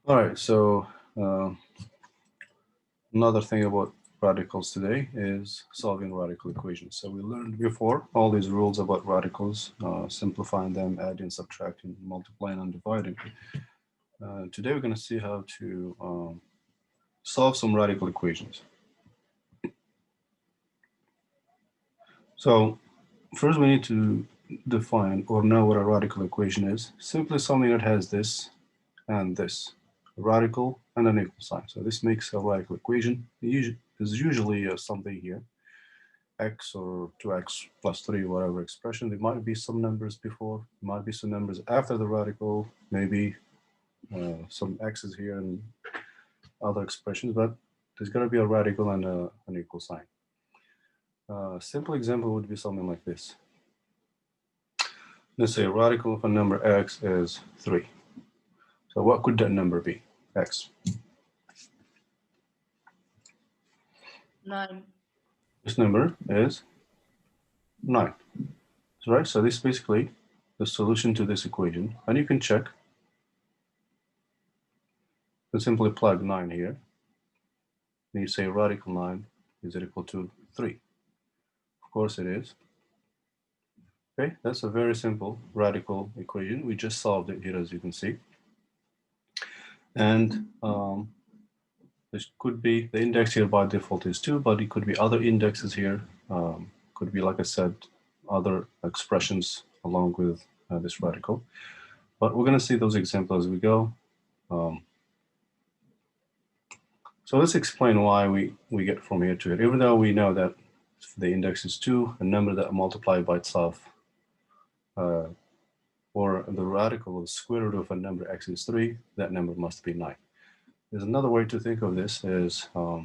All right, so another thing about radicals today is solving radical equations. So we learned before all these rules about radicals, simplifying them, adding, subtracting, multiplying, and dividing. Today we're going to see how to solve some radical equations. So first we need to define or know what a radical equation is. Simply something that has this and this, a radical and an equal sign. So this makes a radical equation. There's usually something here, x or 2x plus 3, whatever expression. There might be some numbers before, there might be some numbers after the radical, maybe some x's here and other expressions, but there's going to be a radical and an equal sign. A simple example would be something like this. Let's say a radical of a number x is 3. So what could that number be? X. 9. This number is 9. Right? So this is basically the solution to this equation. And you can check. You simply plug 9 here. And you say radical 9 is equal to 3. Of course it is. Okay, that's a very simple radical equation. We just solved it here, as you can see. And this could be, the index here by default is 2, but it could be other indexes here. Could be, like I said, other expressions along with this radical. But we're going to see those examples as we go. So let's explain why we get from here to here. Even though we know that the index is 2, a number that multiplied by itself, or the radical of the square root of a number x is 3, that number must be 9. There's another way to think of this is to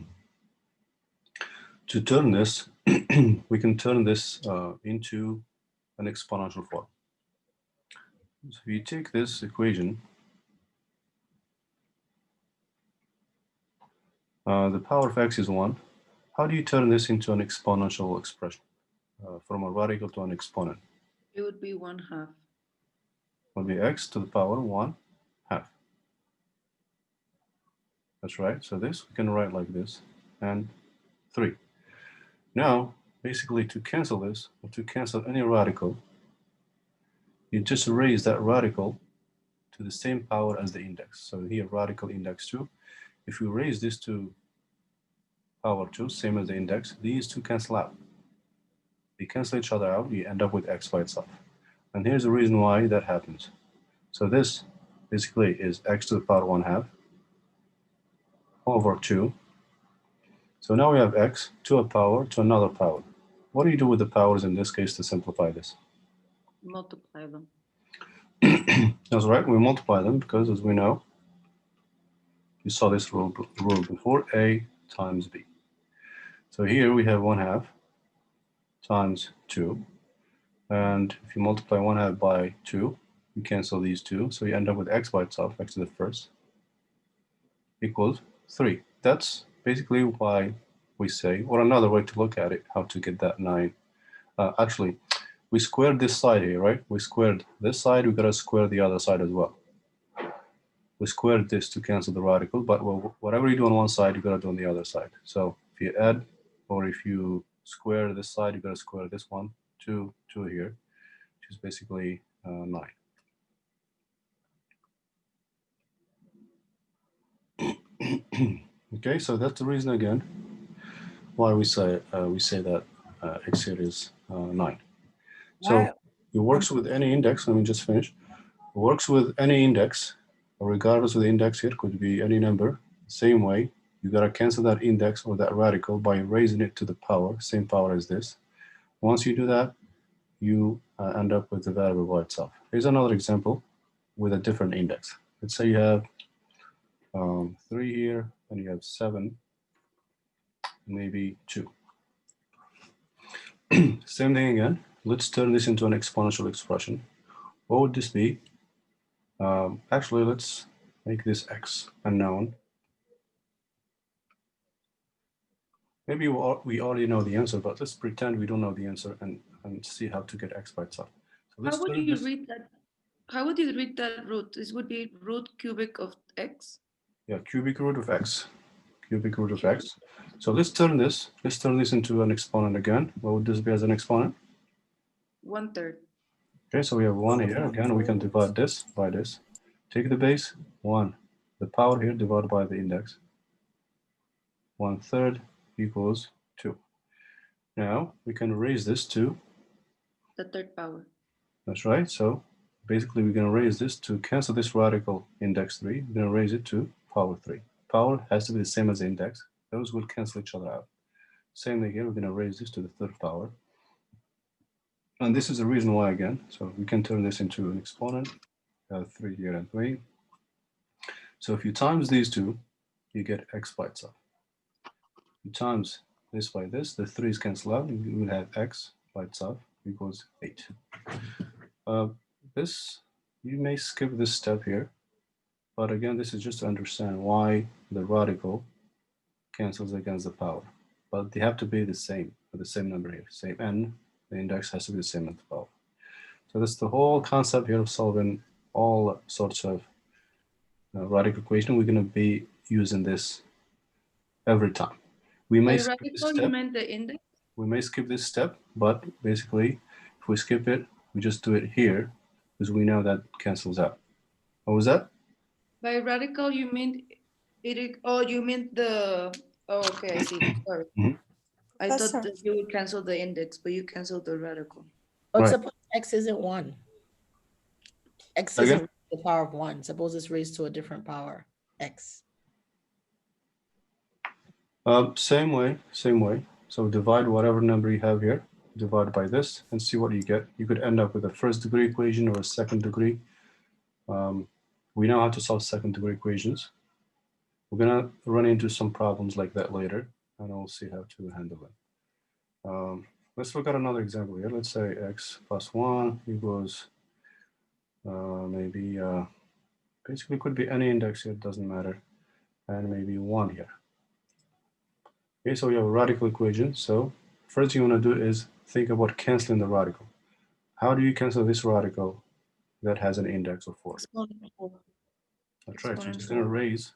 turn this, we can turn this into an exponential form. So if you take this equation, the power of x is 1. How do you turn this into an exponential expression from a radical to an exponent? It would be 1/2. Would be x to the power 1/2. That's right. So this we can write like this, and 3. Now, basically to cancel this, or to cancel any radical, you just raise that radical to the same power as the index. So here radical index 2. If you raise this to power 2, same as the index, these two cancel out. They cancel each other out, you end up with x by itself. And here's the reason why that happens. So this basically is x to the power 1/2 over 2. So now we have x to a power to another power. What do you do with the powers in this case to simplify this? Multiply them. That's right, we multiply them because, as we know, you saw this rule before, a times b. So here we have 1/2 times 2. And if you multiply 1/2 by 2, you cancel these two. So you end up with x by itself, x to the first, equals 3. That's basically why we say, or another way to look at it, how to get that 9. Actually, we squared this side here, right? We squared this side, we gotta square the other side as well. We squared this to cancel the radical, but whatever you do on one side, you gotta do on the other side. So if you add, or if you square this side, you gotta square this one, 2 here, which is basically 9. Okay, so that's the reason again why we say that x here is 9. So it works with any index. Let me just finish. It works with any index, regardless of the index here. Could be any number. Same way, you gotta cancel that index or that radical by raising it to the power, same power as this. Once you do that, you end up with the variable by itself. Here's another example with a different index. Let's say you have 3 here, and you have 7, maybe 2. Same thing again. Let's turn this into an exponential expression. What would this be? Actually, let's make this x unknown. Maybe we already know the answer, but let's pretend we don't know the answer and see how to get x by itself. So How would you read that? How would you read that root? This would be root cubic of x. Yeah, cubic root of x. Cubic root of x. So let's turn this into an exponent again. What would this be as an exponent? 1/3. Okay, so we have 1 here. Again, we can divide this by this. Take the base, 1. The power here divided by the index. 1/3 equals 2. Now, we can raise this to, The third power. that's right. So basically, we're going to raise this to cancel this radical index 3. We're going to raise it to power 3. Power has to be the same as the index. Those will cancel each other out. Same thing here, we're going to raise this to the third power. And this is the reason why again. So we can turn this into an exponent. 3 here and 3. So if you times these two, you get x by itself. You times this by this, the 3's cancel out, you will have x by itself equals 8. This, you may skip this step here, but again, this is just to understand why the radical cancels against the power. But they have to be the same, for the same number here, same n, the index has to be the same as the power. So that's the whole concept here of solving all sorts of radical equation. We're going to be using this every time. We may By skip this radical, you step. meant the index? We may skip this step, but basically, if we skip it, we just do it here because we know that cancels out. What was that? By radical, you mean it? Oh, you meant the. Oh, okay, I see. Sorry. Mhm. I That's thought that you would cancel the index, but you canceled the radical. But Right. suppose x isn't 1. X Again? isn't the power of 1. Suppose it's raised to a different power, x. Same way. So divide whatever number you have here, divide by this, and see what you get. You could end up with a first degree equation or a second degree. We know how to solve second degree equations. We're gonna run into some problems like that later, and we'll see how to handle it. Let's look at another example here. Let's say x plus 1 equals maybe, basically could be any index here, it doesn't matter, and maybe 1 here. Okay, so we have a radical equation. So first you want to do is think about canceling the radical. How do you cancel this radical that has an index of 4? Exponent 4. That's right, you're Exponent just going to 4. raise,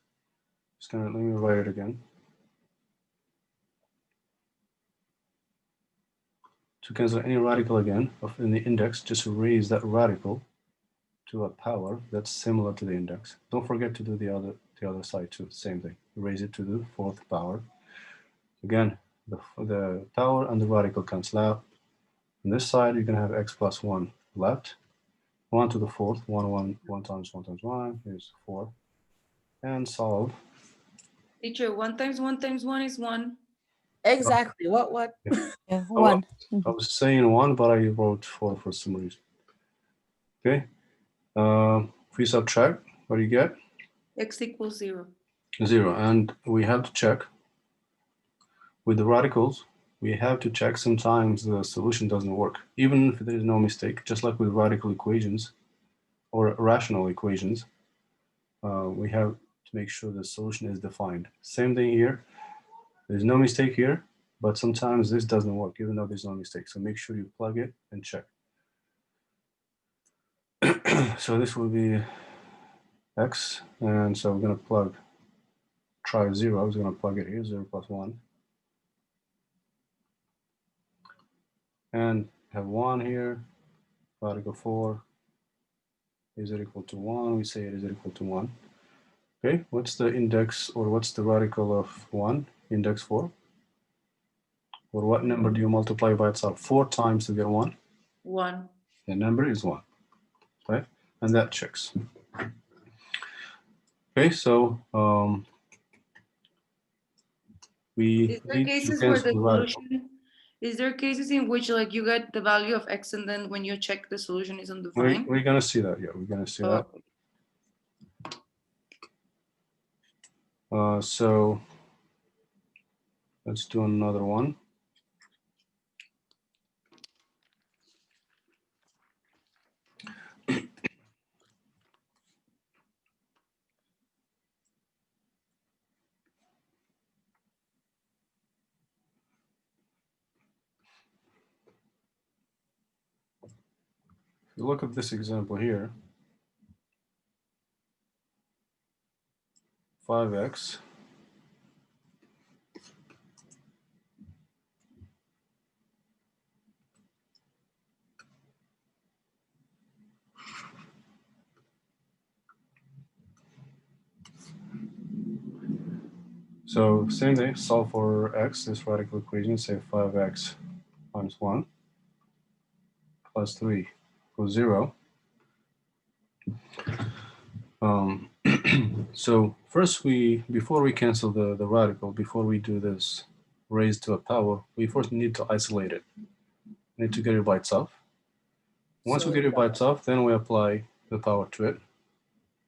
let me write it again. To cancel any radical again in the index, just raise that radical to a power that's similar to the index. Don't forget to do the other side too, same thing. Raise it to the fourth power. Again, the power and the radical cancel out. On this side, you're going to have x plus 1 left. 1 to the fourth, 1 times 1 is 4. And solve. Teacher, 1 times 1 times 1 is 1. Exactly. What? Yeah, Oh, 1. I was saying 1, but I wrote 4 for some reason. Okay. If we subtract, what do you get? X equals 0. 0. And we have to check with the radicals. We have to check sometimes the solution doesn't work, even if there is no mistake, just like with radical equations or rational equations. We have to make sure the solution is defined. Same thing here. There's no mistake here, but sometimes this doesn't work, even though there's no mistake. So make sure you plug it and check. So this will be x, and so we're going to try 0. I was going to plug it here, 0 plus 1. And have 1 here, radical 4. Is it equal to 1? We say it is equal to 1. Okay, what's the index, or what's the radical of 1? Index 4. Or what number do you multiply by itself 4 times to get 1? 1. The number is 1, right? And that checks. Okay, so we Is there need to cases where cancel the the radical. solution? Is there cases in which like you get the value of x and then when you check the solution is undefined? We're gonna see that. Yeah, we're gonna see that. So let's do another one. If you look at this example here, 5x So same thing, solve for x, this radical equation, say 5x minus 1 plus 3 equals 0. So first before we cancel the radical, before we do this raised to a power, we first need to isolate it. We need to get it by itself. Once we So get it by itself, then we apply the power to it.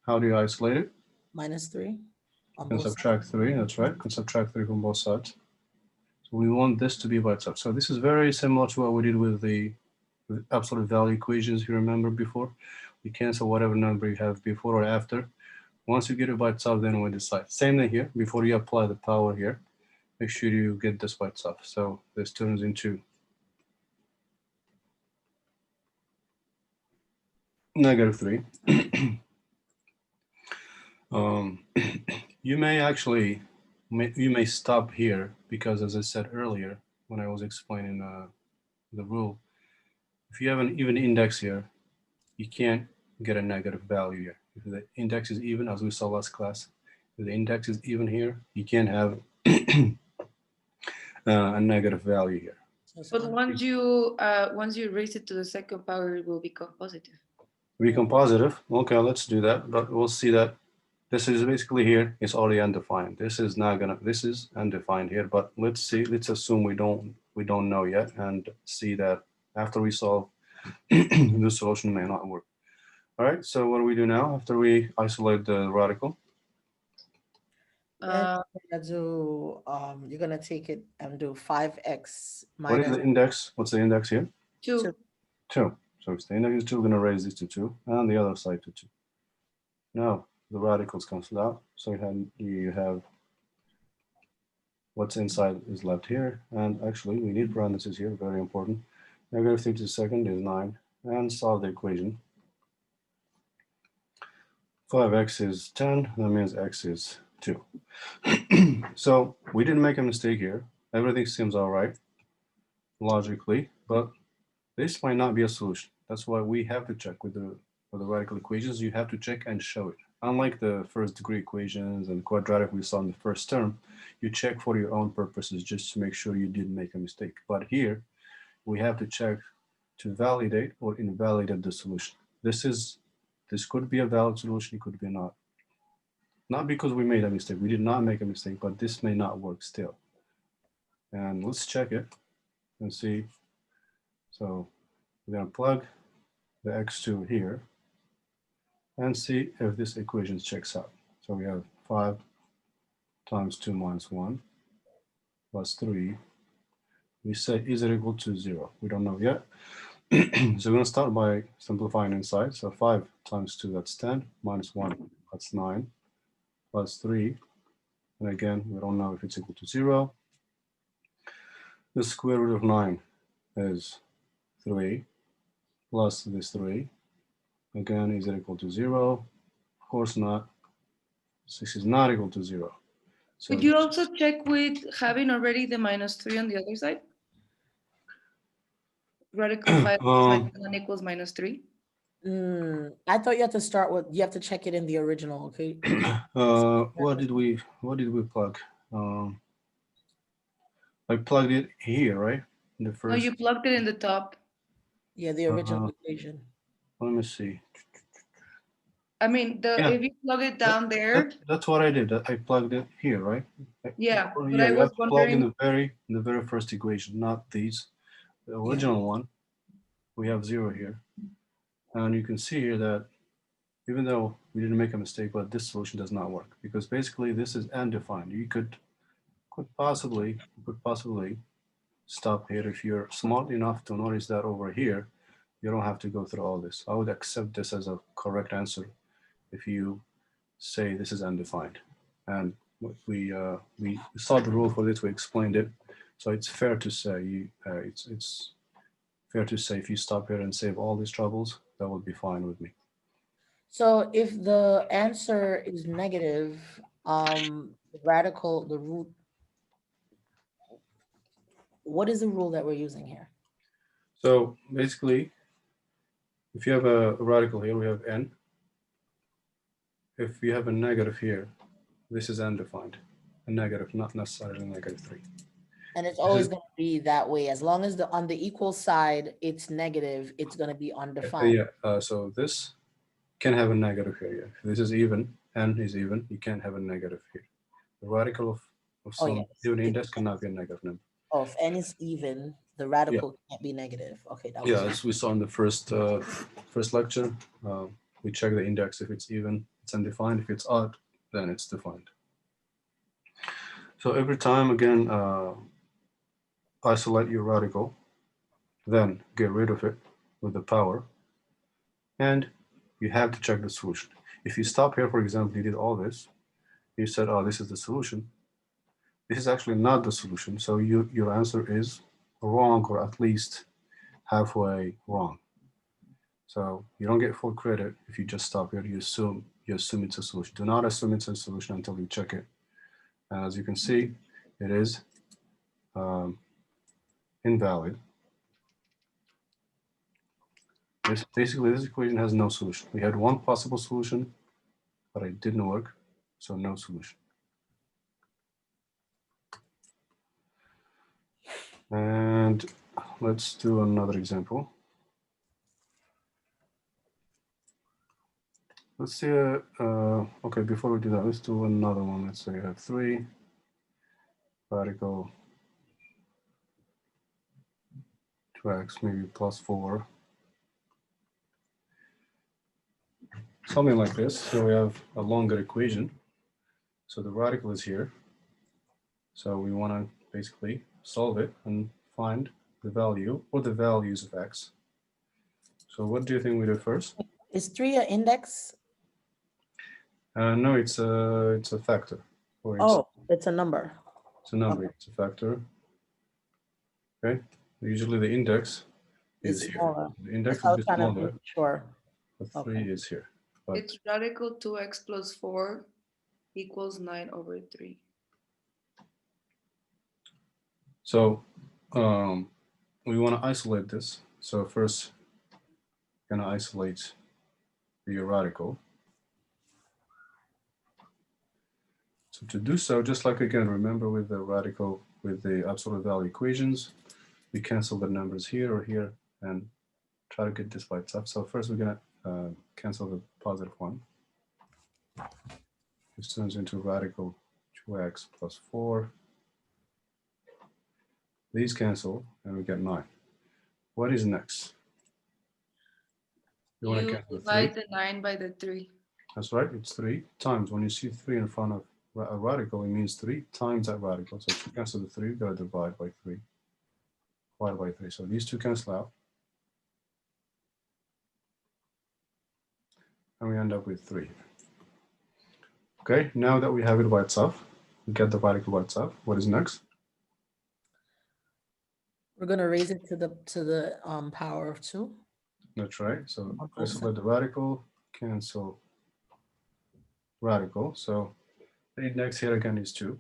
How do you isolate it? -3 on You can both sides. subtract 3, that's right. You can subtract 3 from both sides. So we want this to be by itself. So this is very similar to what we did with the absolute value equations, if you remember before. We cancel whatever number you have before or after. Once you get it by itself, then we decide. Same thing here. Before you apply the power here, make sure you get this by itself. So this turns into -3. You may actually, you may stop here because, as I said earlier, when I was explaining the rule, if you have an even index here, you can't get a negative value here. If the index is even, as we saw last class, if the index is even here, you can't have a negative value here. So it's But un- once you raise it to the second power, it will become positive. Become positive. Okay, let's do that. But we'll see that this is basically here. It's already undefined. This is not gonna. This is undefined here. But let's see. Let's assume we don't know yet, and see that after we solve, the solution may not work. All right. So what do we do now after we isolate the radical? then Uh, you're gonna take it and do 5x What is minus the index? What's the index here? 2. 2. So if the index is 2, we're going to raise this to 2 and the other side to 2. Now the radicals cancel out. So you have what's inside is left here. And actually we need parentheses here, very important. -3 to the second is 9. And solve the equation. 5x is 10, that means x is 2. So we didn't make a mistake here. Everything seems all right logically, but this might not be a solution. That's why we have to check with the radical equations. You have to check and show it. Unlike the first degree equations and quadratic we saw in the first term, you check for your own purposes just to make sure you didn't make a mistake. But here, we have to check to validate or invalidate the solution. This could be a valid solution, it could be not. Not because we made a mistake. We did not make a mistake, but this may not work still. And let's check it and see. So we're going to plug the x2 here and see if this equation checks out. So we have 5 times 2 minus 1 plus 3. We say, is it equal to 0? We don't know yet. So we're going to start by simplifying inside. So 5 times 2, that's 10, minus 1, that's 9, plus 3. And again, we don't know if it's equal to 0. The square root of 9 is 3, plus this 3. Again, is it equal to 0? Of course not. 6 is not equal to 0. So Could you also check with having already the -3 on the other side? Radical 5 minus 1 equals -3. I thought you had to start with, you have to check it in the original, okay? what did we plug? I plugged it here, right? In the No, first. you plugged it in the top. Yeah, the original equation. Let me see. I mean, Yeah. if you plug it down there, That's what I did. I plugged it here, right? yeah. But Yeah, I you was have to plug in wondering, the very first equation, not these. The original one, we have 0 here. And you can see here that even though we didn't make a mistake, but this solution does not work because basically this is undefined. You could possibly stop here if you're smart enough to notice that over here, you don't have to go through all this. I would accept this as a correct answer if you say this is undefined. And we saw the rule for this, we explained it. So it's fair to say it's fair to say if you stop here and save all these troubles, that would be fine with me. So if the answer is negative, radical, the root. What is the rule that we're using here? So basically, if you have a radical here, we have n. If you have a negative here, this is undefined. A negative, not necessarily -3. And it's always going to be that way. As long as on the equal side, it's negative, it's going to be undefined. Yeah, so this can have a negative here. Yeah. If this is even, n is even, you can't have a negative here. The radical of some even index cannot be a negative number. Oh, if n is even, the radical can't be negative. Okay, that was as we saw in the first lecture, we check the index. If it's even, it's undefined. If it's odd, then it's defined. So every time, again, isolate your radical, then get rid of it with the power, and you have to check the solution. If you stop here, for example, you did all this, you said, oh, this is the solution. This is actually not the solution. So your answer is wrong, or at least halfway wrong. So you don't get full credit if you just stop here. You assume it's a solution. Do not assume it's a solution until you check it. And as you can see, it is invalid. Basically, this equation has no solution. We had one possible solution, but it didn't work, so no solution. And let's do another example. Let's see, okay, before we do that, let's do another one. Let's say you have 3 radical 2x, maybe +4. Something like this. So we have a longer equation. So the radical is here. So we want to basically solve it and find the value or the values of x. So what do you think we do first? Is 3 an index? No, it's a factor. It's a number. It's a number. Okay. It's a factor. Okay. Usually the index is here. Smaller. The index will be smaller. Sure. But 3 is here. But it's radical 2x plus 4 equals 9/3. So we want to isolate this. So first, we're going to isolate the radical. So to do so, just like again, remember with the radical, with the absolute value equations, we cancel the numbers here or here and try to get this by itself. So first we're going to cancel the positive one. This turns into radical 2x plus 4. These cancel and we get 9. What is next? You divide the 9 by the 3. That's right, it's 3 times. When you see 3 in front of a radical, it means 3 times that radical. So to cancel the 3, we've got to divide by 3. Divide by 3. So these two cancel out. And we end up with 3. Okay, now that we have it by itself, we get the radical by itself. What is next? We're going to raise it to the power of 2. That's right. So isolate the radical, cancel radical. So the index here again is 2.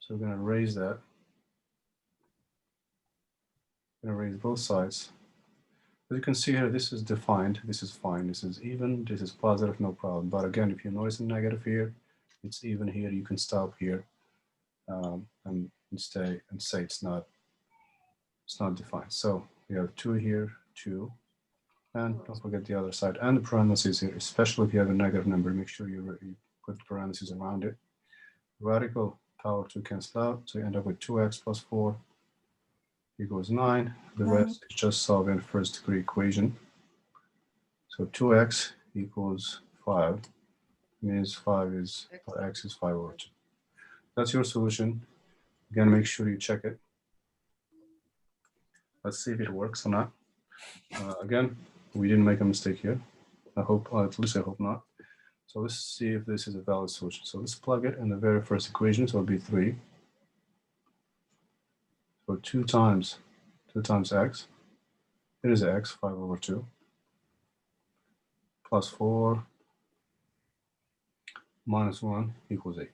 So we're going to raise that. We're going to raise both sides. As you can see here, this is defined. This is fine. This is even. This is positive, no problem. But again, if you notice a negative here, it's even here. You can stop here and say it's not defined. So we have 2 here, 2, and don't forget the other side and the parentheses here. Especially if you have a negative number, make sure you put parentheses around it. Radical power 2 cancel out, so you end up with 2x plus 4 equals 9. The rest is just solving first degree equation. So 2x equals 5 means x is 5/2. That's your solution. Again, make sure you check it. Let's see if it works or not. Again, we didn't make a mistake here. I hope, at least I hope not. So let's see if this is a valid solution. So let's plug it in the very first equation. So it'll be 3. So 2 times x. It is x, 5/2. Plus 4 minus 1 equals 8.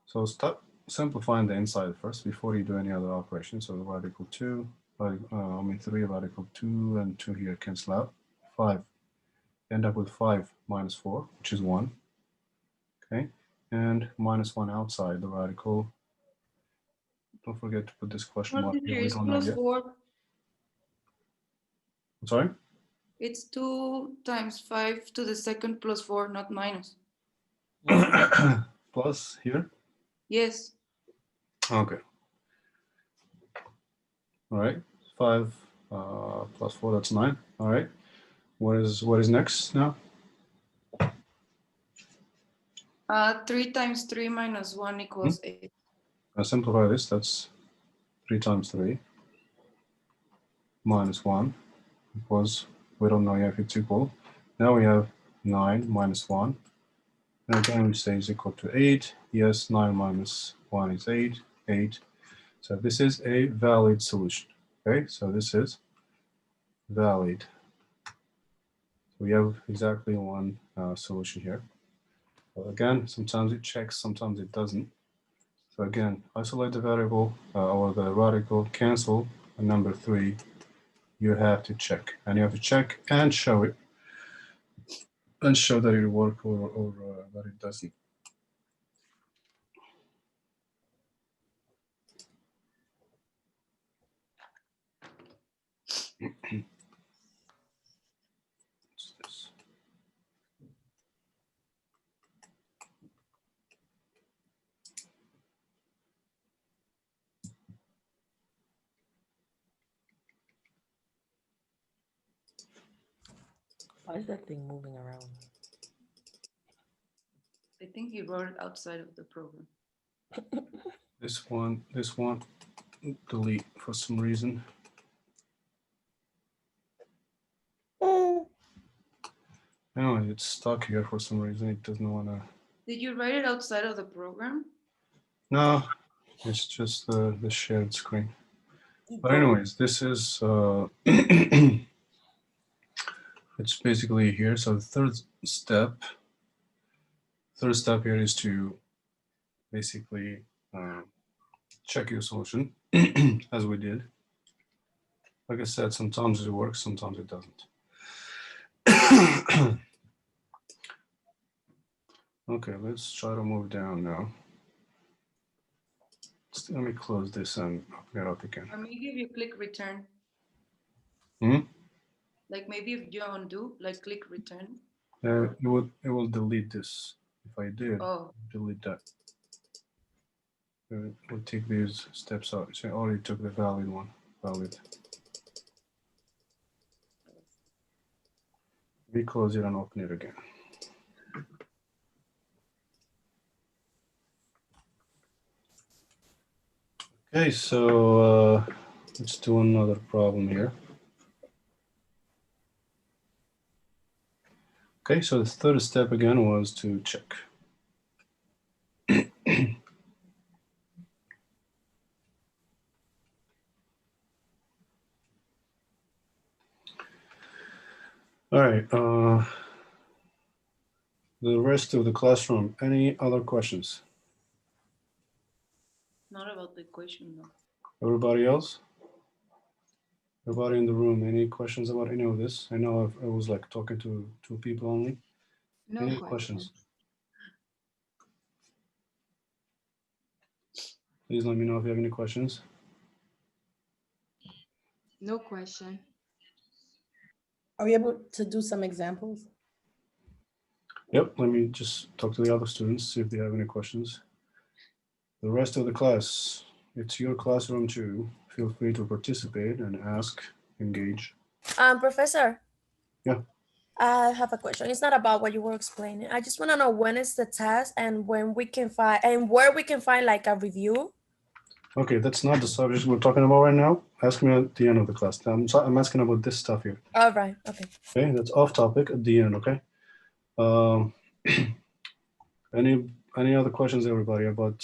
So start simplifying the inside first before you do any other operation. So radical 2, 3, radical 2, and 2 here cancel out. 5. End up with 5 minus 4, which is 1. Okay, and minus 1 outside the radical. Don't forget to put this question Well, mark here. teacher, We it's don't know plus yet. 4. I'm sorry? It's 2 times 5 to the second plus 4, not minus. Plus here? Yes. Okay. All right. 5 plus 4, that's 9. All right. What is next now? 3 times 3 minus 1 equals 8. I simplify this. That's 3 times 3 minus 1 equals, we don't know yet if it's equal. Now we have 9 minus 1. And again, we say is equal to 8. Yes, 9 minus 1 is 8. 8. So this is a valid solution. Okay, so this is valid. So we have exactly one solution here. But again, sometimes it checks, sometimes it doesn't. So again, isolate the variable or the radical, cancel, and number 3, you have to check. And you have to check and show it, and show that it works or that it doesn't. What's this? Why is that thing moving around? I think he wrote it outside of the program. This one, delete for some reason. Anyway, it's stuck here for some reason. It doesn't want to. Did you write it outside of the program? No, it's just the shared screen. But anyways, this is it's basically here. So the third step here is to basically check your solution as we did. Like I said, sometimes it works, sometimes it doesn't. Okay, let's try to move down now. Let me close this and open it up again. Or maybe if you click return. Hmm? Like maybe if you undo, like click return. It will delete this. If I did, Oh, delete that. We'll take these steps out. So I already took the valid one. Valid. We close it and open it again. Okay, so let's do another problem here. Okay, so the third step again was to check. All right, the rest of the classroom, any other questions? not about the equation though. Everybody else? Everybody in the room, any questions about any of this? I know I was like talking to two people only. No Any question. questions? Please let me know if you have any questions. No question. Are we able to do some examples? Yep, let me just talk to the other students, see if they have any questions. The rest of the class, it's your classroom too. Feel free to participate and ask, engage. Professor. Yeah. I have a question. It's not about what you were explaining. I just want to know when is the test and when we can find and where we can find like a review. Okay, that's not the subject we're talking about right now. Ask me at the end of the class. I'm asking about this stuff here. All right. Okay. Okay, that's off topic at the end, okay? Any other questions, everybody, about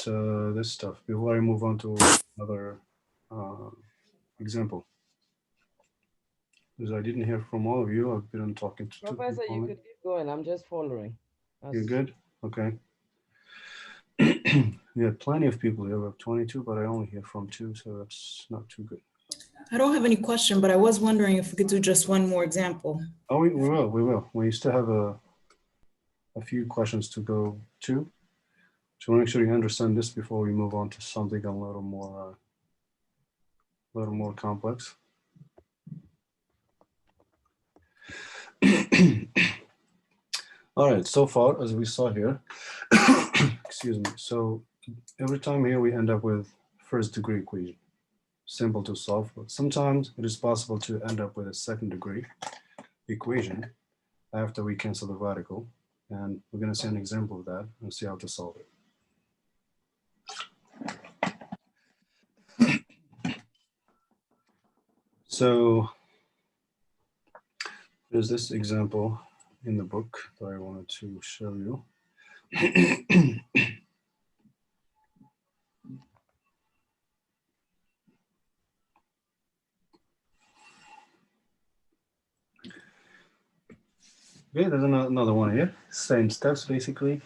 this stuff before I move on to another example? Because I didn't hear from all of you. I've been talking to two Professor, people you only. could keep going. I'm just following. You're good? Okay. We have plenty of people here. We have 22, but I only hear from 2, so that's not too good. I don't have any question, but I was wondering if we could do just one more example. Oh, we will. We still have a few questions to go to. So make sure you understand this before we move on to something a little more complex. All right, so far as we saw here, excuse me. So every time here we end up with first degree equation. Simple to solve, but sometimes it is possible to end up with a second degree equation after we cancel the radical. And we're going to see an example of that and see how to solve it. So there's this example in the book that I wanted to show you. Okay, there's another one here. Same steps, basically.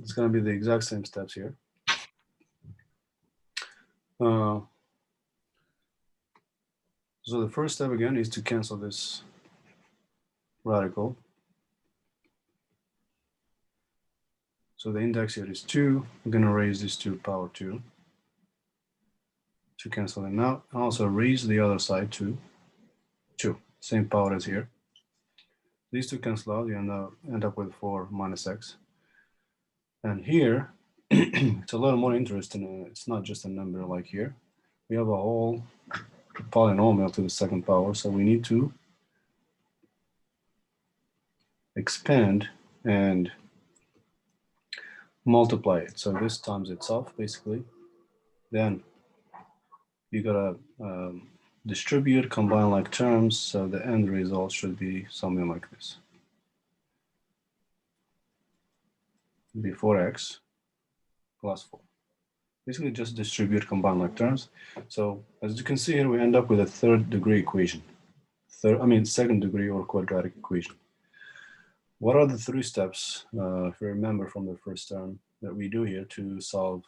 It's going to be the exact same steps here. So the first step again is to cancel this radical. So the index here is 2. We're going to raise this to power 2 to cancel them out. And also raise the other side to 2. Same power as here. These two cancel out. You end up with 4 minus x. And here, it's a little more interesting. It's not just a number like here. We have a whole polynomial to the second power. So we need to expand and multiply it. So this times itself, basically. Then you gotta distribute, combine like terms. So the end result should be something like this. Be 4x plus 4. Basically just distribute, combine like terms. So as you can see here, we end up with a third degree equation. Second degree or quadratic equation. What are the 3 steps, if you remember from the first term, that we do here to solve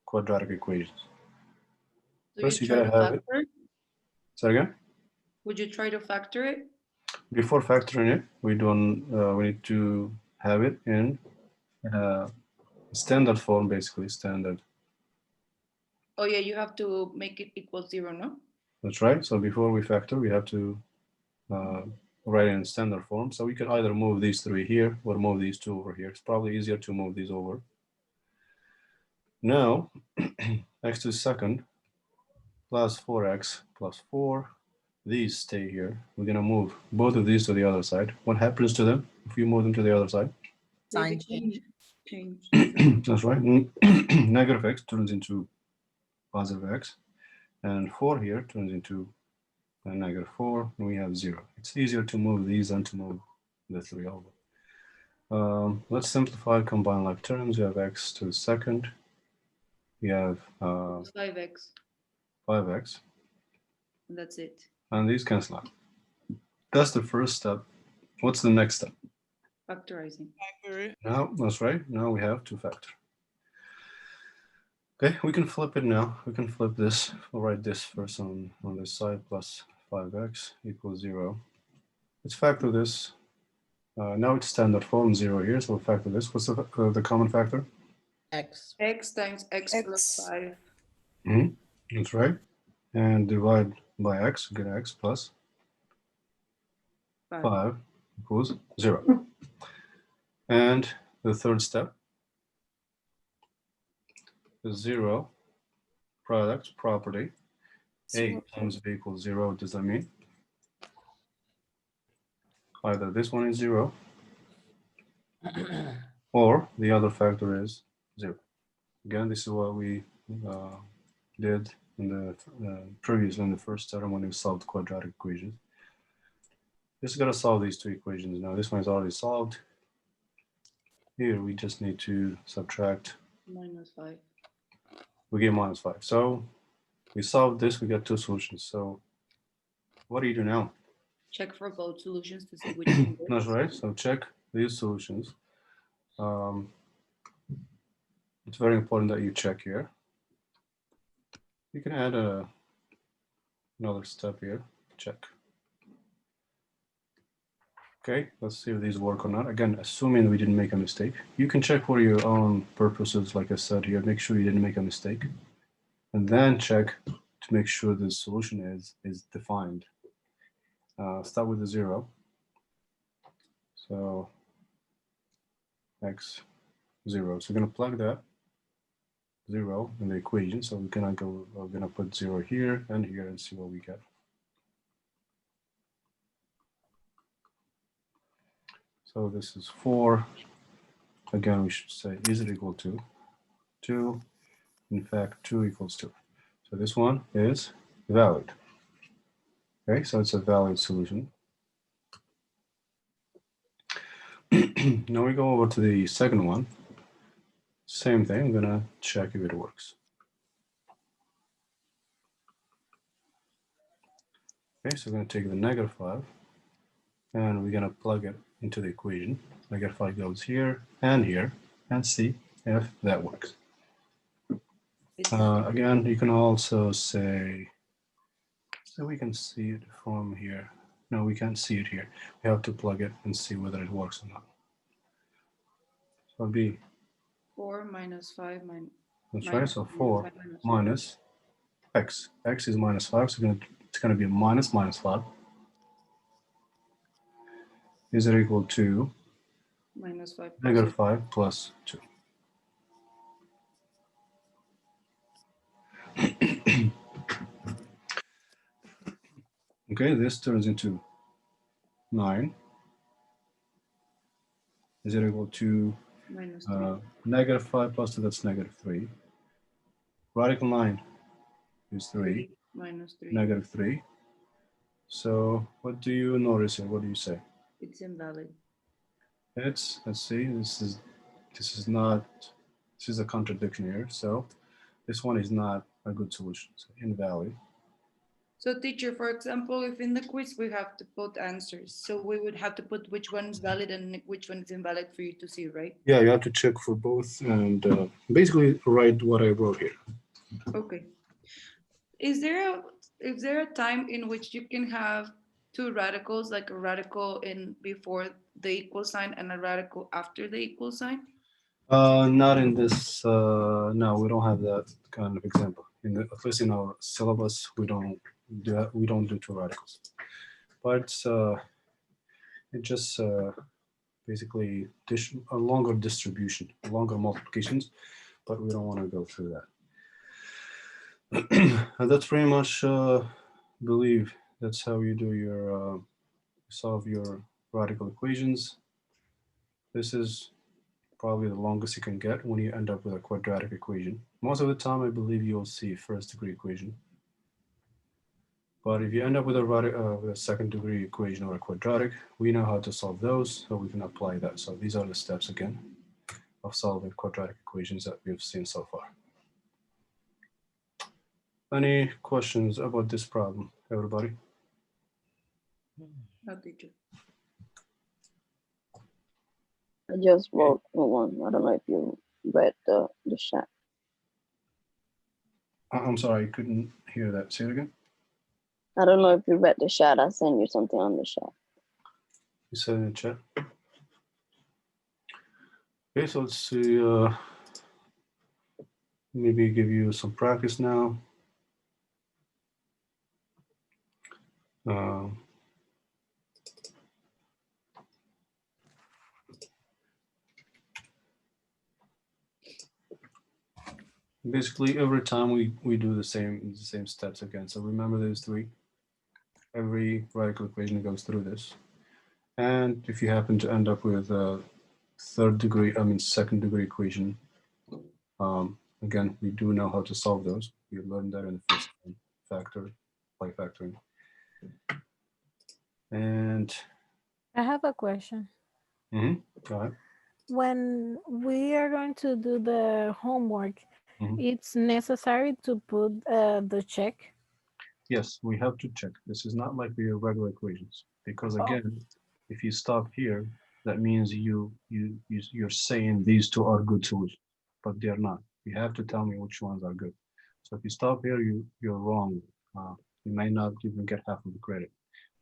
quadratic equations? So First, you try gotta to have it. factor? Say again? Would you try to factor it? Before factoring it, we need to have it in standard form, basically standard. Oh yeah, you have to make it equal 0, no? That's right. So before we factor, we have to write it in standard form. So we could either move these 3 here or move these 2 over here. It's probably easier to move these over. Now, x to the second plus 4x plus 4. These stay here. We're going to move both of these to the other side. What happens to them if you move them to the other side? Sign They change. That's right. Negative x turns into positive x. And 4 here turns into a negative 4. And we have 0. It's easier to move these than to move the 3 over. Let's simplify, combine like terms. You have x to the second. You have 5x. 5x. And that's it. And these cancel out. That's the first step. What's the next step? Factorizing. Now, that's right. Now we have to factor. Okay, we can flip it now. We can flip this. We'll write this first on this side, plus 5x equals 0. Let's factor this. Now it's standard form, 0 here, so we'll factor this. What's the common factor? X. X times x plus 5. That's right. And divide by x, get x plus 5 equals 0. And the third step is 0 product property. A times b equals 0. What does that mean? Either this one is 0 or the other factor is 0. Again, this is what we did in the previously in the first term when we solved quadratic equations. Just got to solve these 2 equations now. This one is already solved. Here we just need to subtract. Minus 5. We get minus 5. So we solved this. We got 2 solutions. So what do you do now? Check for both solutions to see which one works. That's right. So check these solutions, it's very important that you check here. You can add another step here, check. Okay, let's see if these work or not. Again, assuming we didn't make a mistake. You can check for your own purposes, like I said here, make sure you didn't make a mistake. And then check to make sure the solution is defined. Start with the 0. So x 0. So we're gonna plug that 0 in the equation. So we're gonna put 0 here and here and see what we get. So this is 4. Again, we should say, is it equal to 2? In fact, 2 equals 2. So this one is valid. Okay, so it's a valid solution. Now we go over to the second one. Same thing, I'm gonna check if it works. Okay, so we're gonna take the -5 and we're gonna plug it into the equation. -5 goes here and see if that works. Again, you can also say, so we can see it from here. No, we can't see it here. We have to plug it and see whether it works or not. So it'll be 4 minus 5 minus. That's right. So 4 minus x. X is -5, so it's going to be a -5. Is it equal to -5 -5 plus 2? Okay, this turns into 9. Is it equal to -5 plus 2? That's -3. Radical 9 is 3. minus 3. -3. So what do you notice here? What do you say? It's invalid. Let's see, this is a contradiction here. So this one is not a good solution, so invalid. So teacher, for example, if in the quiz we have to put answers, so we would have to put which one is valid and which one is invalid for you to see, right? Yeah, you have to check for both and basically write what I wrote here. Okay. Is there a time in which you can have two radicals, like a radical in before the equal sign and a radical after the equal sign? Not in this. No, we don't have that kind of example. At least in our syllabus, we don't do that. We don't do two radicals. But it just basically a longer distribution, longer multiplications. But we don't want to go through that. And that's pretty much. Believe that's how you do your solve your radical equations. This is probably the longest you can get when you end up with a quadratic equation. Most of the time, I believe you'll see first degree equation. But if you end up with a second degree equation or a quadratic, we know how to solve those, so we can apply that. So these are the steps again of solving quadratic equations that we've seen so far. Any questions about this problem, everybody? No, teacher. I just wrote one. I don't know if you read the chat. I'm sorry, I couldn't hear that. Say it again. I don't know if you read the chat. I sent you something on the chat. You said in the chat. Okay, so let's see. Maybe give you some practice now. Basically, every time we do the same steps again. So remember these three. Every radical equation goes through this. And if you happen to end up with a second degree equation, again, we do know how to solve those. We learned that in the first factor by factoring. And I have a question. Go ahead. When we are going to do the homework, it's necessary to put the check? Yes, we have to check. This is not like the regular equations, because again, if you stop here, that means you're saying these two are good solutions, but they're not. You have to tell me which ones are good. So if you stop here, you're wrong. You may not even get half of the credit.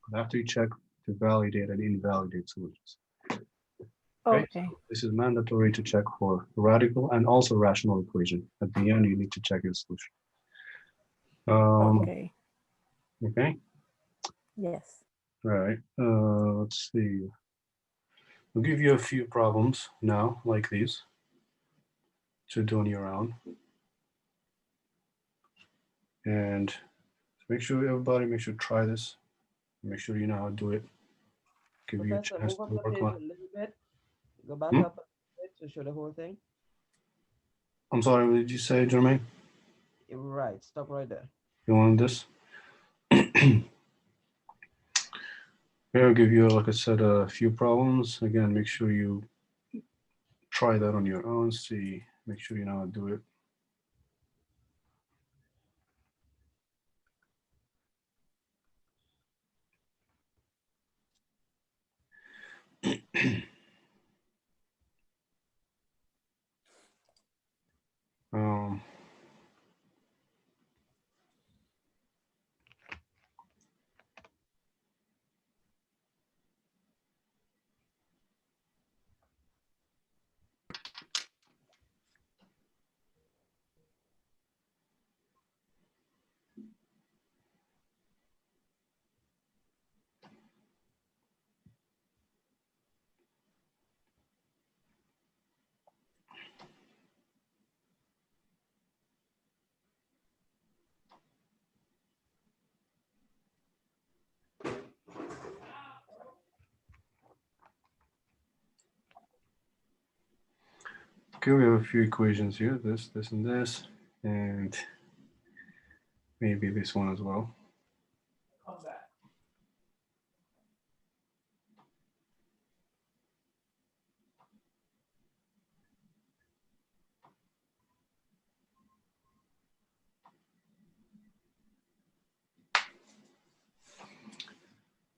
But after you check to validate and invalidate solutions. Okay, Okay. so this is mandatory to check for radical and also rational equation. At the end, you need to check your solution. Okay. Okay. Yes. All right. Let's see. I'll give you a few problems now, like these, to do on your own. And make sure everybody, make sure try this. Make sure you know how to do it. Give you a Professor, chance move up to the work page on. a little bit. Go back Hmm? up a bit to show the whole thing. I'm sorry, what did you say, Jermaine? Right, stop right there. You want this? Here, I'll give you, like I said, a few problems. Again, make sure you try that on your own. See, make sure you know how to do it. Um, okay, we have a few equations here, this, and this, and maybe this one as well.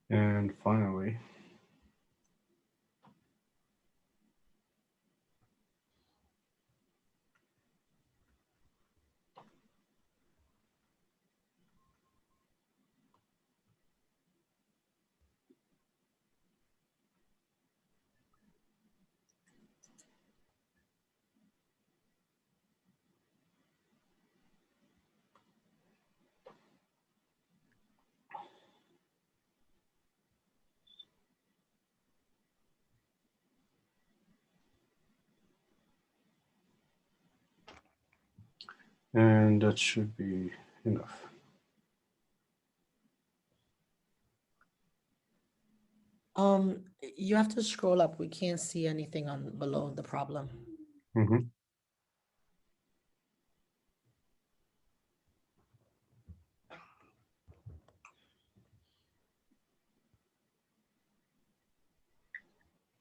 And finally, and that should be enough. You have to scroll up. We can't see anything on below the problem. Mm-hmm.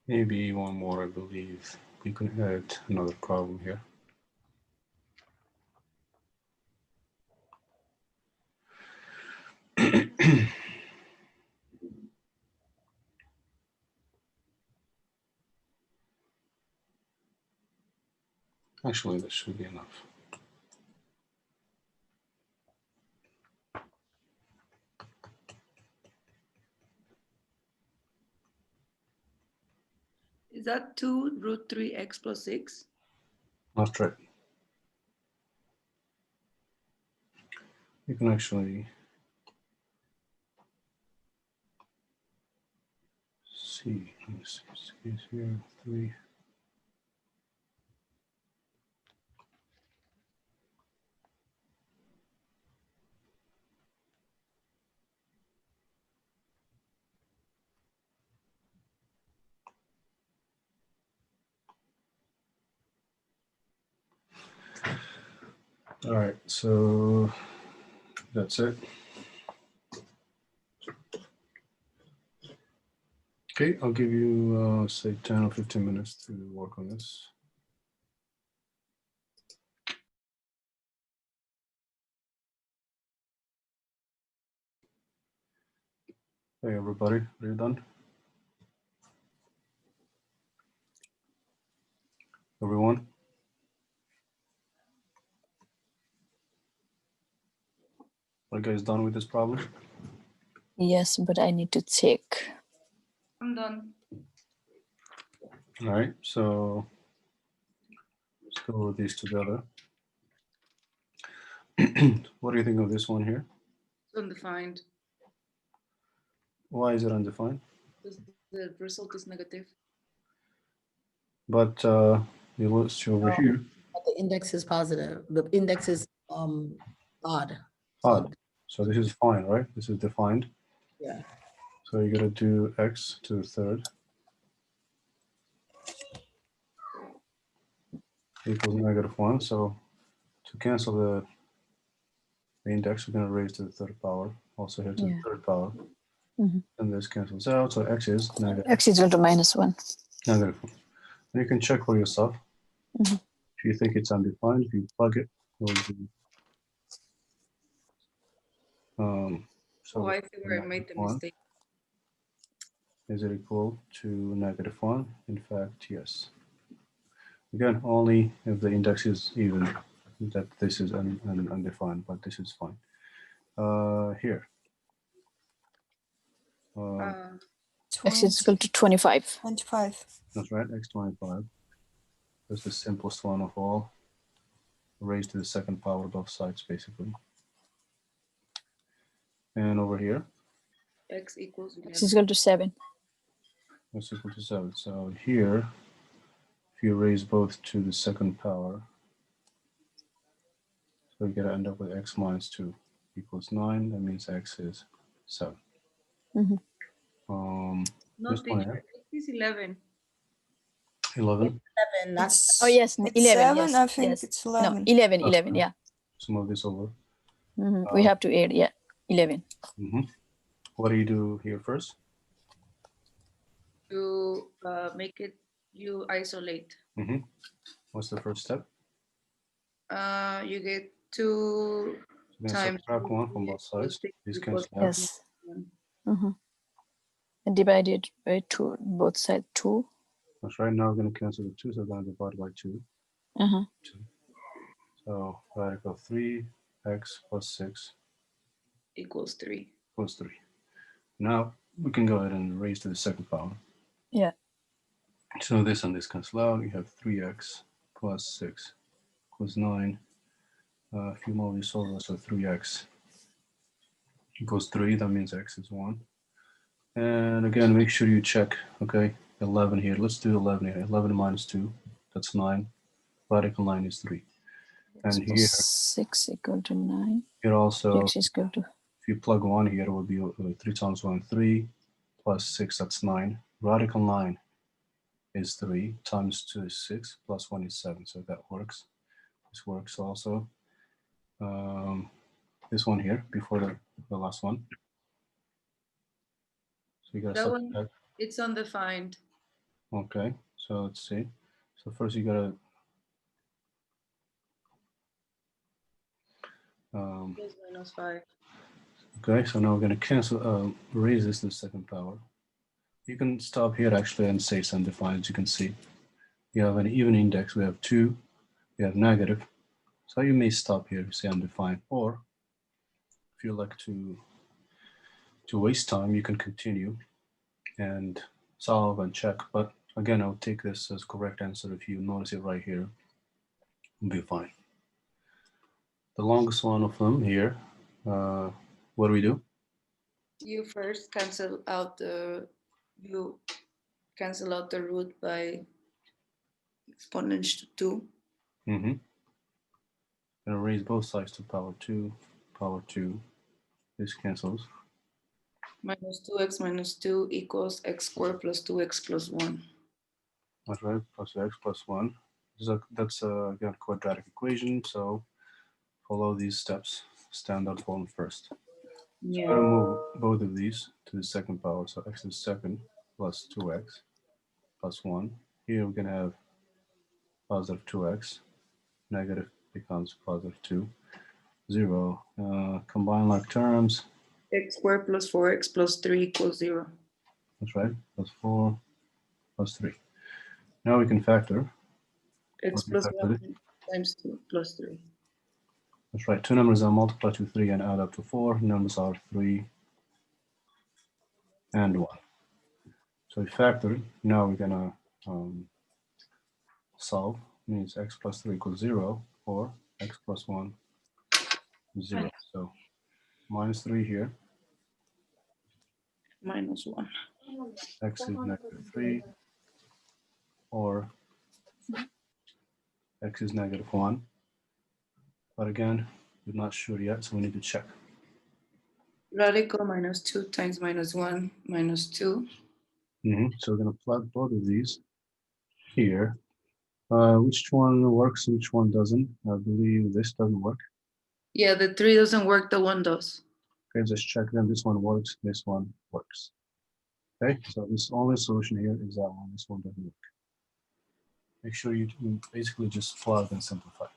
Maybe one more, I believe. We can add another problem here. Actually, this should be enough. Is that 2 root 3x plus 6? That's right. You can actually see. Let me see. Space here, 3. All right, so that's it. Okay, I'll give you, say, 10 or 15 minutes to work on this. Hey, everybody, are you done? Everyone? Are you guys done with this problem? Yes, but I need to check. I'm done. All right, so let's go with these together. What do you think of this one here? It's undefined. Why is it undefined? Because the result is negative. But you look over here. But the index is positive. The index is odd. Odd. So this is fine, right? This is defined. Yeah. So you gotta do x to the third equals -1. So to cancel the index, we're gonna raise to the third power. Also here to the third power. And this cancels out. So x is negative. X is equal to -1. Negative. And you can check for yourself. If you think it's undefined, if you plug it, it will be so I see where I made the -1. mistake. Is it equal to -1? In fact, yes. Again, only if the index is even, that this is undefined, but this is fine. Here. X is equal to 25. 25. That's right, x25. That's the simplest one of all. Raised to the second power both sides, basically. And over here, X equals 11. X is equal to 7. x equal to 7. So here, if you raise both to the second power, so you gotta end up with x minus 2 equals 9. That means x is 7. No, This one teacher, here, X is 11. 11. 7, that's Oh, yes, It's 11. 7, Yes, I think yes. it's No, 11. 11, That's 11, fine. yeah. Let's move this over. We have to add, yeah, 11. What do you do here first? You make it, you isolate. What's the first step? You get 2 You're gonna times subtract 1 from both sides. These cancel out. Yes. And divide it by 2, both sides 2. That's right. Now we're going to cancel the 2, so we're going to divide by 2. 2. So radical 3x plus 6 equals 3. equals 3. Now we can go ahead and raise to the second power. Yeah. So this and this cancel out. You have 3x plus 6 equals 9. If you move this over, so 3x equals 3. That means x is 1. And again, make sure you check, okay, 11 here. Let's do 11 here. 11 minus 2, that's 9. Radical 9 is 3. And here, 6 equal to 9. Here also, X is equal to, if you plug 1 here, it would be 3 times 1, 3, plus 6, that's 9. Radical 9 is 3, times 2 is 6, plus 1 is 7, so that works. This works also. This one here, before the last one. So you gotta That one, subtract. it's undefined. Okay, so let's see. So first you gotta Minus 5. okay, so now we're gonna cancel raise this to the second power. You can stop here actually and say it's undefined. As you can see, you have an even index. We have 2, we have negative. So you may stop here, say undefined, or if you like to waste time, you can continue and solve and check. But again, I'll take this as correct answer. If you notice it right here, it'll be fine. The longest one of them here, what do we do? You first cancel out the root by exponent to 2. Gonna raise both sides to power 2, power 2. This cancels. Minus 2x minus 2 equals x squared plus 2x plus 1. That's right, plus x plus 1. That's again quadratic equation, so follow these steps. Standard form first. Yeah. So I'm gonna move both of these to the second power. So x is second plus 2x plus 1. Here we're gonna have positive 2x. Negative becomes positive 2. 0. Combine like terms. X squared plus 4x plus 3 equals 0. That's right. Plus 4 plus 3. Now we can factor. X Okay, plus factor it. 1 times 2 plus 3. That's right. Two numbers are multiply to 3 and add up to 4. Numbers are 3 and 1. So we factor it. Now we're gonna solve. Means x plus 3 equals 0 or x plus 1 is 0. So minus 3 here. Minus 1. X is negative 3 or x is negative 1. But again, we're not sure yet, so we need to check. Radical minus 2 times minus 1 minus 2. So we're going to plug both of these here. Which one works, which one doesn't? I believe this doesn't work. Yeah, the 3 doesn't work, the 1 does. Okay, just check them. This one works, this one works. Okay, so this only solution here is that one. This one doesn't work. Make sure you basically just plug and simplify.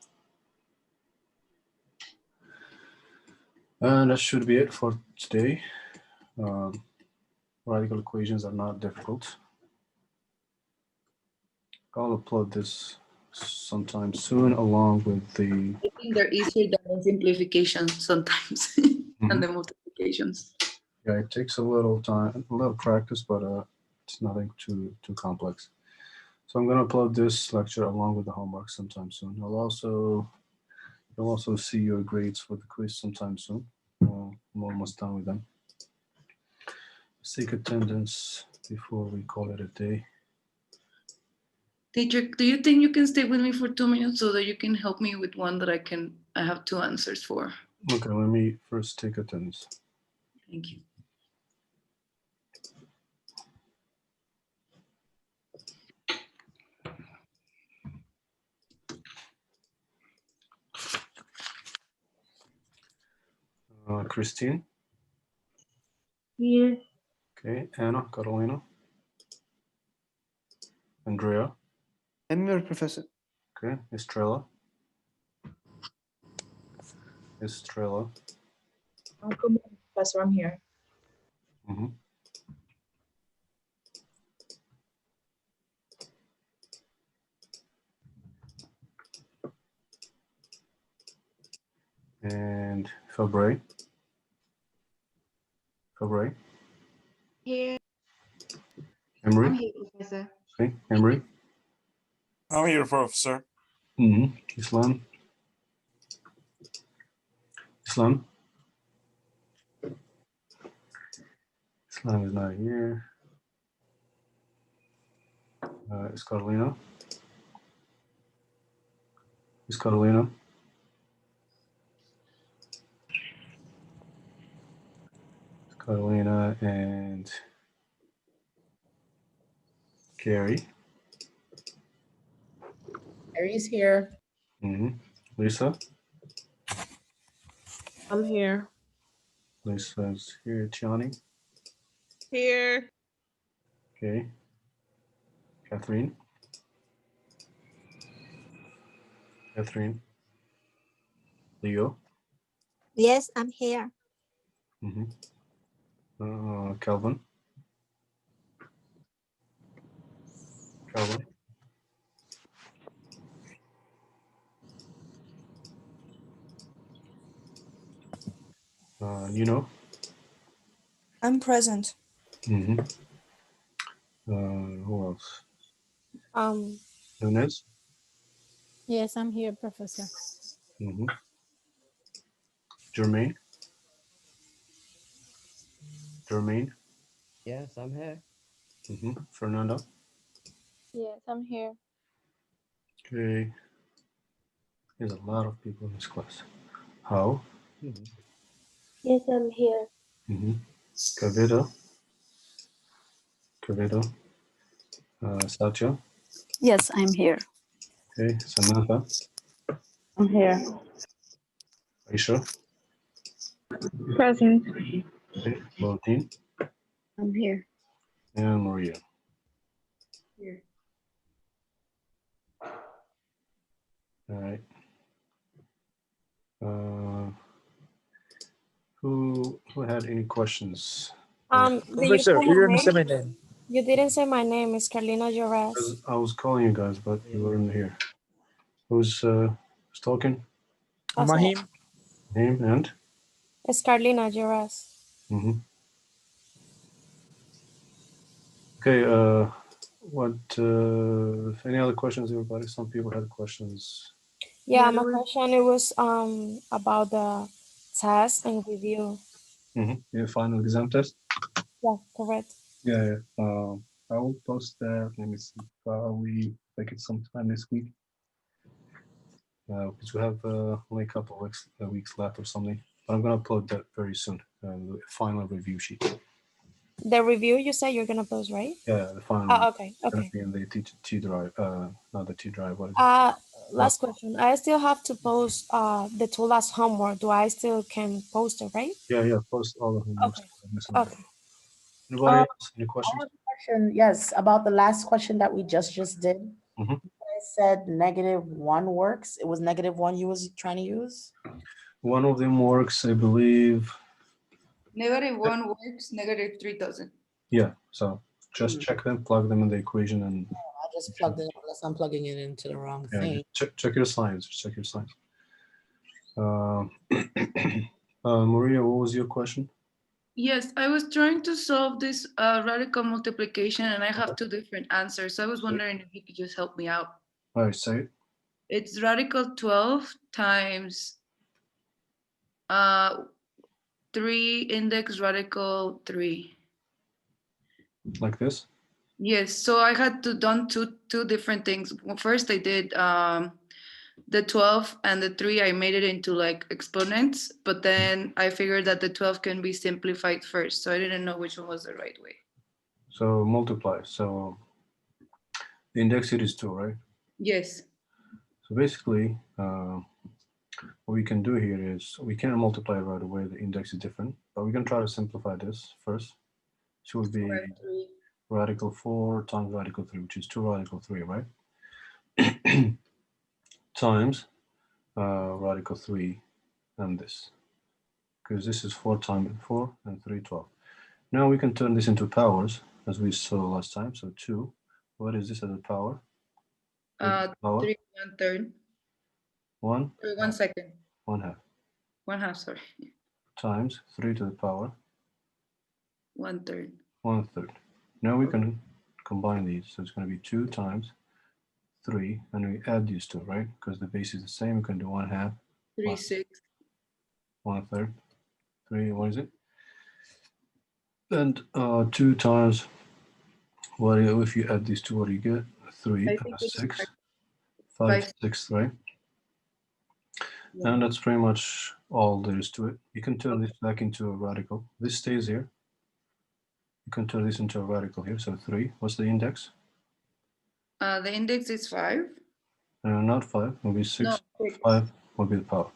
And that should be it for today. Radical equations are not difficult. I'll upload this sometime soon along with the... I think they're easier than the simplifications sometimes and the multiplications. Yeah, it takes a little time, a little practice, but it's nothing too complex. So I'm going to upload this lecture along with the homework sometime soon. You'll also see your grades for the quiz sometime soon. I'm almost done with them. Let's take attendance before we call it a day. Teacher, do you think you can stay with me for 2 minutes so that you can help me with one that I have 2 answers for? Okay, let me first take attendance. Thank you. Christine. Here. Okay, Anna, Carolina. Andrea. I'm here, Professor. Okay, Estrella. Estrella. Come on, Professor, I'm here. And Fabre. Fabre. Here. Emery. I'm here, Professor. Okay, Emery. I'm here, Professor. Islam. Islam. Islam is not here. Is Carolina? Is Carolina? Carolina and Carrie. Carrie's here. Lisa. I'm here. Lisa's here. Tiani. Here. Okay. Catherine. Catherine. Leo. Yes, I'm here. Calvin. Calvin. I'm present. Who else? Nunez. Yes, I'm here, Professor. Jermaine. Jermaine. Yes, I'm here. Fernando. Yes, I'm here. Okay. There's a lot of people in this class. How? Yes, I'm here. Quevedo. Quevedo. Satya. Yes, I'm here. Okay. Samantha. I'm here. Aisha. Present. Okay. Valentin. I'm here. And Maria. Here. All right. Who had any questions? Professor, you didn't say my name. You didn't say my name. It's Carlina Joras. I was calling you guys, but you weren't here. Who's talking? Mahim. Him and? It's Carlina Geras. Mm-hmm. Okay, any other questions, everybody? Some people had questions. Yeah, my question, it was about the test and review. Mm-hmm. Your final exam test? Yeah, correct. Yeah. I will post that. Let me see. Probably make it sometime this week. Because we have only a couple of weeks left or something. But I'm gonna upload that very soon. The final review sheet. The review you say you're gonna post, right? Yeah, the final. Oh, okay, okay. In the T drive. Not the T drive. What is it? Last question. I still have to post the two last homework. Do I still can post it, right? Yeah. Post all the homeworks. Okay. Anybody else? Any I questions? have a question, yes, about the last question that we just did. Mm-hmm. I said -1 works. It was -1 you was trying to use? One of them works, I believe. -1 works, -3 doesn't. Yeah, so just check them, plug them in the equation, and I just plugged it, unless I'm plugging it into the wrong thing. check your signs. Check your signs. Maria, what was your question? Yes, I was trying to solve this radical multiplication and I have two different answers. So I was wondering if you could just help me out. All right, say it. It's radical 12 times 3 index radical 3. Like this? Yes, so I had to done two different things. Well, first I did the 12 and the 3, I made it into like exponents, but then I figured that the 12 can be simplified first. So I didn't know which one was the right way. So multiply. So the index here is 2, right? Yes. So basically, what we can do here is we can't multiply right away. The index is different, but we can try to simplify this first. So it would be radical 4 times radical 3, which is 2 radical 3, right? Times radical 3 and this. Because this is 4 times 4 and 3, 12. Now we can turn this into powers, as we saw last time. So 2, what is this as a power? 3 1/3. 1? 1 second. 1/2. 1/2, sorry. Times 3 to the power? 1/3. 1/3. Now we can combine these. So it's going to be 2 times 3, and we add these two, right? Because the base is the same. We can do 1/2. 3/6. 1/3. 3, what is it? And 2 times, what if you add these two, what do you get? 3, 6, 5, 6, right? Yeah. And that's pretty much all there is to it. You can turn this back into a radical. This stays here. You can turn this into a radical here. So 3. What's the index? The index is 5. Not 5. It will be 6. No, 6. 5 will be the power.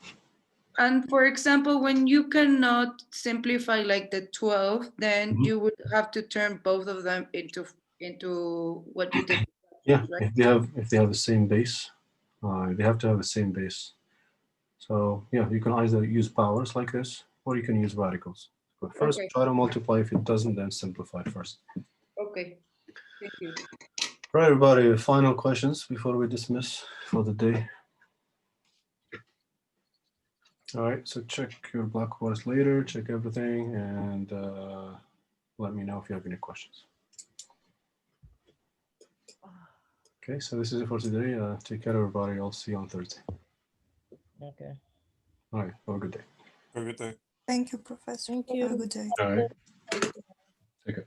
And for example, when you cannot simplify like the 12, then you would have to turn both of them into what you did. Yeah, right? if they have the same base, they have to have the same base. So yeah, you can either use powers like this, or you can use radicals. But first, try to multiply. If it doesn't, then simplify first. Okay, thank you. Right, everybody, final questions before we dismiss for the day. All right, so check your blackboards later, check everything, and let me know if you have any questions. Okay, so this is it for today. Take care, everybody. I'll see you on Thursday. Okay. All right, have a good day. Have a good day. Thank you, Professor. Thank you. Have a good day. All right. Take care.